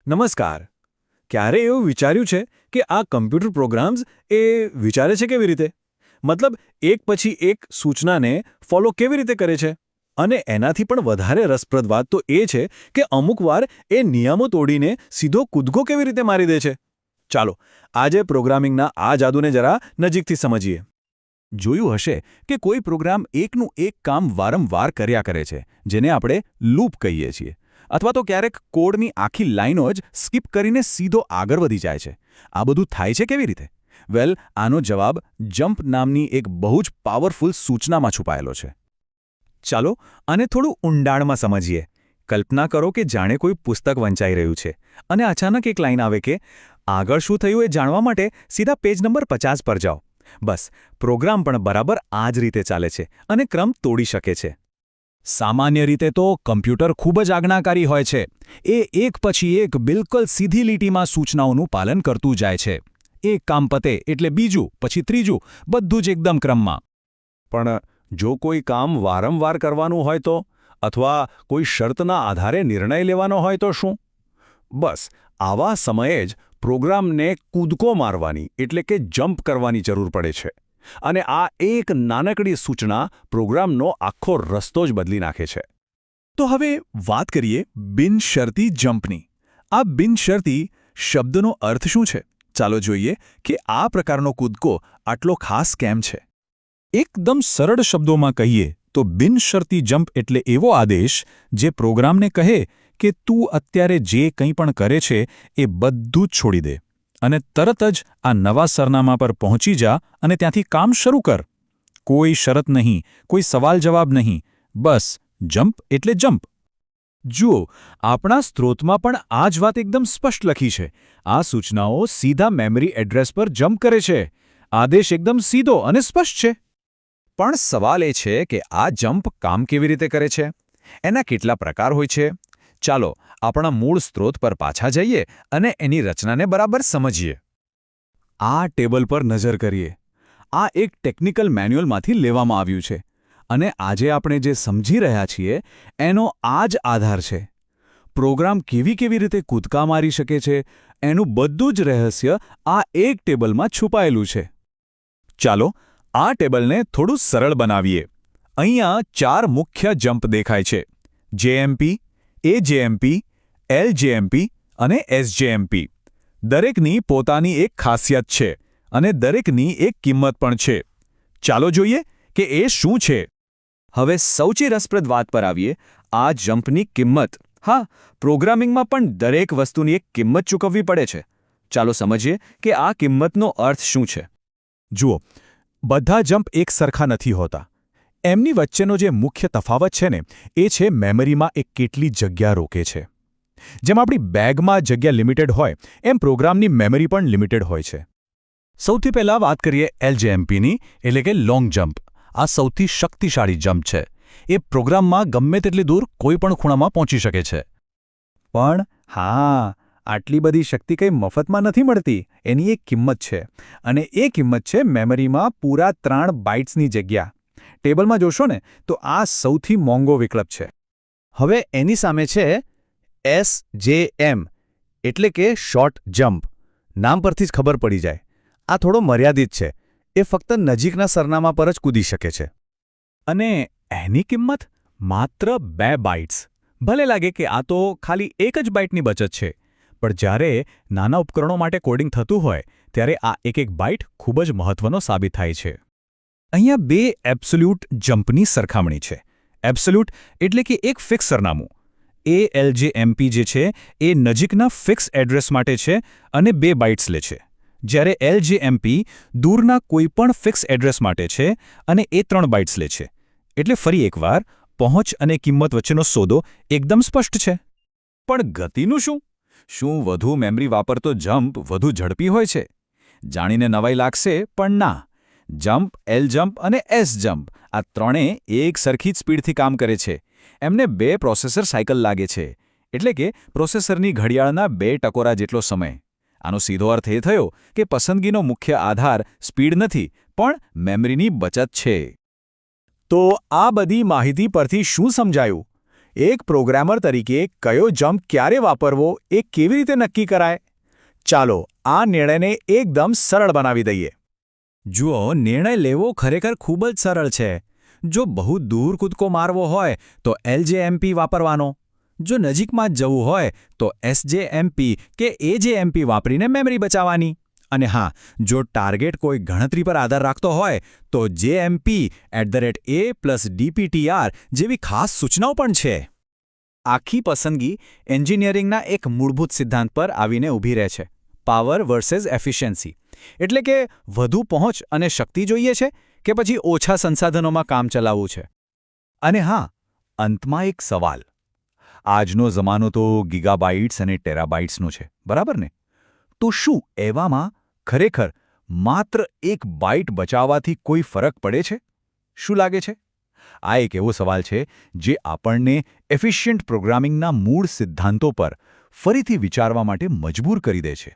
નમસ્કાર. ક્યારે એવું વિચાર્યું છે કે આ કમ્પ્યુટર પ્રોગ્રામ્સ એ વિચારે છે કેવી રીતે? મતલબ એક પછી એક સૂચનાને ફોલો કેવી રીતે કરે છે? અને એનાથી પણ વધારે રસપ્રદ વાત તો એ છે કે અમુકવાર એ નિયમો તોડીને સીધો કૂદકો કેવી રીતે મારી દે છે. ચાલો આજે પ્રોગ્રામિંગના આ જાદુને જરા નજીકથી સમજીએ. જોયું હશે કે કોઈ પ્રોગ્રામ એકનું એક કામ વારંવાર કર્યા કરે છે, જેને આપણે લૂપ કહીએ છીએ. અથવા તો ક્યારેક કોડની આખી લાઈનો જ સ્કીપ કરીને સીધો આગળ વધી જાય છે. આ બધું થાય છે કેવી રીતે? વેલ, આનો જવાબ જમ્પ નામની એક બહુ જ પાવરફુલ સૂચનામાં છુપાયેલો છે. ચાલો આને થોડું ઊંડાણમાં સમજીએ. કલ્પના કરો કે જાણે કોઈ પુસ્તક વંચાઈ રહ્યું છે અને અચાનક એક લાઈન આવે કે આગળ શું થયું એ જાણવા માટે સીધા પેજ નંબર 50 પર જાઓ. બસ, પ્રોગ્રામ પણ બરાબર આ જ રીતે ચાલે છે અને ક્રમ તોડી શકે છે. સામાન્ય રીતે તો કમ્પ્યુટર ખૂબ જ આજ્ઞાકારી હોય છે. એ એક પછી એક બિલકુલ સીધી લીટીમાં સૂચનાઓનું પાલન કરતું જાય છે. એક કામ પતે એટલે બીજું, પછી ત્રીજું, બધું જ એકદમ ક્રમમાં. પણ જો કોઈ કામ વારંવાર કરવાનું હોય તો, અથવા કોઈ શરતના આધારે નિર્ણય લેવાનો હોય તો શું? બસ આવા સમયે જ પ્રોગ્રામને કૂદકો મારવાની એટલે કે જમ્પ કરવાની જરૂર પડે છે. અને આ એક નાનકડી સૂચના પ્રોગ્રામનો આખો રસ્તો જ બદલી નાખે છે. તો હવે વાત કરીએ બિનશરતી જમ્પની. આ બિનશરતી શબ્દનો અર્થ શું છે? ચાલો જોઈએ કે આ પ્રકારનો કૂદકો આટલો ખાસ કેમ છે. એકદમ સરળ શબ્દોમાં કહીએ તો બિનશરતી જમ્પ એટલે એવો આદેશ જે પ્રોગ્રામને કહે કે તું અત્યારે જે કંઈ પણ કરે છે એ બધું જ છોડી દે અને તરત જ આ નવા સરનામા પર પહોંચી જા અને ત્યાંથી કામ શરૂ કર. કોઈ શરત નહીં, કોઈ સવાલ જવાબ નહીં, બસ જમ્પ એટલે જમ્પ. જુઓ, આપણા સ્ત્રોતમાં પણ આ જ વાત એકદમ સ્પષ્ટ લખી છે. આ સૂચનાઓ સીધા મેમરી એડ્રેસ પર જમ્પ કરે છે. આદેશ એકદમ સીધો અને સ્પષ્ટ છે. પણ સવાલ એ છે કે આ જમ્પ કામ કેવી રીતે કરે છે? એના કેટલા પ્રકાર હોય છે? ચાલો આપણા મૂળ સ્ત્રોત પર પાછા જઈએ અને એની રચનાને બરાબર સમજીએ. આ ટેબલ પર નજર કરીએ. આ એક ટેકનિકલ મેન્યુઅલમાંથી લેવામાં આવ્યું છે અને આજે આપણે જે સમજી રહ્યા છીએ એનો આ જ આધાર છે. પ્રોગ્રામ કેવી રીતે કૂદકા મારી શકે છે એનું બધું જ રહસ્ય આ એક ટેબલમાં છુપાયેલું છે. ચાલો આ ટેબલને થોડું સરળ બનાવીએ. અહીંયા 4 મુખ્ય જમ્પ દેખાય છે: જેએમપી, એજેએમપી, એલજેએમપી અને એસજેએમપી. દરેકની પોતાની એક ખાસિયત છે અને દરેકની એક કિંમત પણ છે. ચાલો જોઈએ કે એ શું છે. હવે સૌથી રસપ્રદ વાત પર આવીએ, આ જમ્પની કિંમત. હા, પ્રોગ્રામિંગમાં પણ દરેક વસ્તુની એક કિંમત ચૂકવવી પડે છે. ચાલો સમજીએ કે આ કિંમતનો અર્થ શું છે. જુઓ, બધા જમ્પ એક સરખા નથી હોતા. એમની વચ્ચેનો જે મુખ્ય તફાવત છે ને એ છે મેમરીમાં એક કેટલી જગ્યા રોકે છે. જેમ આપણી બેગમાં જગ્યા લિમિટેડ હોય એમ પ્રોગ્રામની મેમરી પણ લિમિટેડ હોય છે. સૌથી પહેલાં વાત કરીએ એલજેએમપીની, એટલે કે લોંગ જમ્પ. આ સૌથી શક્તિશાળી જમ્પ છે. એ પ્રોગ્રામમાં ગમે તેટલી દૂર કોઈ પણ ખૂણામાં પહોંચી શકે છે. પણ હા, આટલી બધી શક્તિ કંઈ મફતમાં નથી મળતી. એની એક કિંમત છે અને એ કિંમત છે મેમરીમાં પૂરા 3 બાઇટ્સની જગ્યા. ટેબલમાં જોશો ને તો આ સૌથી મોંઘો વિકલ્પ છે. હવે એની સામે છે એસજેએમ, એટલે કે શોર્ટ જમ્પ. નામ પરથી જ ખબર પડી જાય. આ થોડો મર્યાદિત છે. એ ફક્ત નજીકના સરનામા પર જ કૂદી શકે છે. અને એની કિંમત માત્ર 2 બાઇટ્સ. ભલે લાગે કે આ તો ખાલી એક જ બાઇટની બચત છે, પણ જ્યારે નાના ઉપકરણો માટે કોડિંગ થતું હોય ત્યારે આ એક બાઇટ ખૂબ જ મહત્વનો સાબિત થાય છે. અહીંયા 2 એબ્સોલ્યુટ જમ્પની સરખામણી છે. એબ્સોલ્યુટ એટલે કે એક ફિક્સ સરનામું. એલજેએમપી જે છે એ નજીકના ફિક્સ એડ્રેસ માટે છે અને 2 બાઇટ્સ લે છે. જ્યારે એલજેએમપી દૂરના કોઈપણ ફિક્સ એડ્રેસ માટે છે અને એ 3 બાઇટ્સ લે છે. એટલે ફરી એકવાર પહોંચ અને કિંમત વચ્ચેનો સોદો એકદમ સ્પષ્ટ છે. પણ ગતિનું શું? શું વધુ મેમરી વાપરતો જમ્પ વધુ ઝડપી હોય છે? જાણીને નવાઈ લાગશે, પણ ના. જમ્પ, એલજમ્પ અને એસજમ્પ આ ત્રણેય એક સરખી જ સ્પીડથી કામ કરે છે. એમને 2 પ્રોસેસર સાયકલ લાગે છે. એટલે કે પ્રોસેસરની ઘડિયાળના 2 ટકોરા જેટલો સમય. આનો સીધો અર્થ એ થયો કે પસંદગીનો મુખ્ય આધાર સ્પીડ નથી, પણ મેમરીની બચત છે. તો આ બધી માહિતી પરથી શું સમજાયું? એક પ્રોગ્રામર તરીકે કયો જમ્પ ક્યારે વાપરવો એ કેવી રીતે નક્કી કરાય? ચાલો આ નિર્ણયને એકદમ સરળ બનાવી દઈએ. જુઓ, નિર્ણય લેવો ખરેખર ખૂબ જ સરળ છે. જો બહુ દૂર કૂદકો મારવો હોય તો LJMP વાપરવાનો. જો નજીકમાં જ જવું હોય તો SJMP કે AJMP વાપરીને મેમરી બચાવવાની. અને હા, જો ટાર્ગેટ કોઈ ગણતરી પર આધાર રાખતો હોય તો JMP@A+DPTR જેવી ખાસ સૂચનાઓ પણ છે. આખી પસંદગી એન્જિનિયરિંગના એક મૂળભૂત સિદ્ધાંત પર આવીને ઊભી રહે છે: પાવર વર્સેસ એફિશિયન્સી. એટલે કે વધુ પહોંચ અને શક્તિ જોઈએ છે કે પછી ઓછા સંસાધનોમાં કામ ચલાવવું છે? અને હા, અંતમાં એક સવાલ. આજનો જમાનો તો ગીગાબાઇટ્સ અને ટેરાબાઇટ્સનો છે, બરાબર ને? તો શું એવામાં ખરેખર માત્ર એક બાઇટ બચાવવાથી કોઈ ફરક પડે છે? શું લાગે છે? આ એક એવો સવાલ છે જે આપણને એફિશિયન્ટ પ્રોગ્રામિંગના મૂળ સિદ્ધાંતો પર ફરીથી વિચારવા માટે મજબૂર કરી દે છે.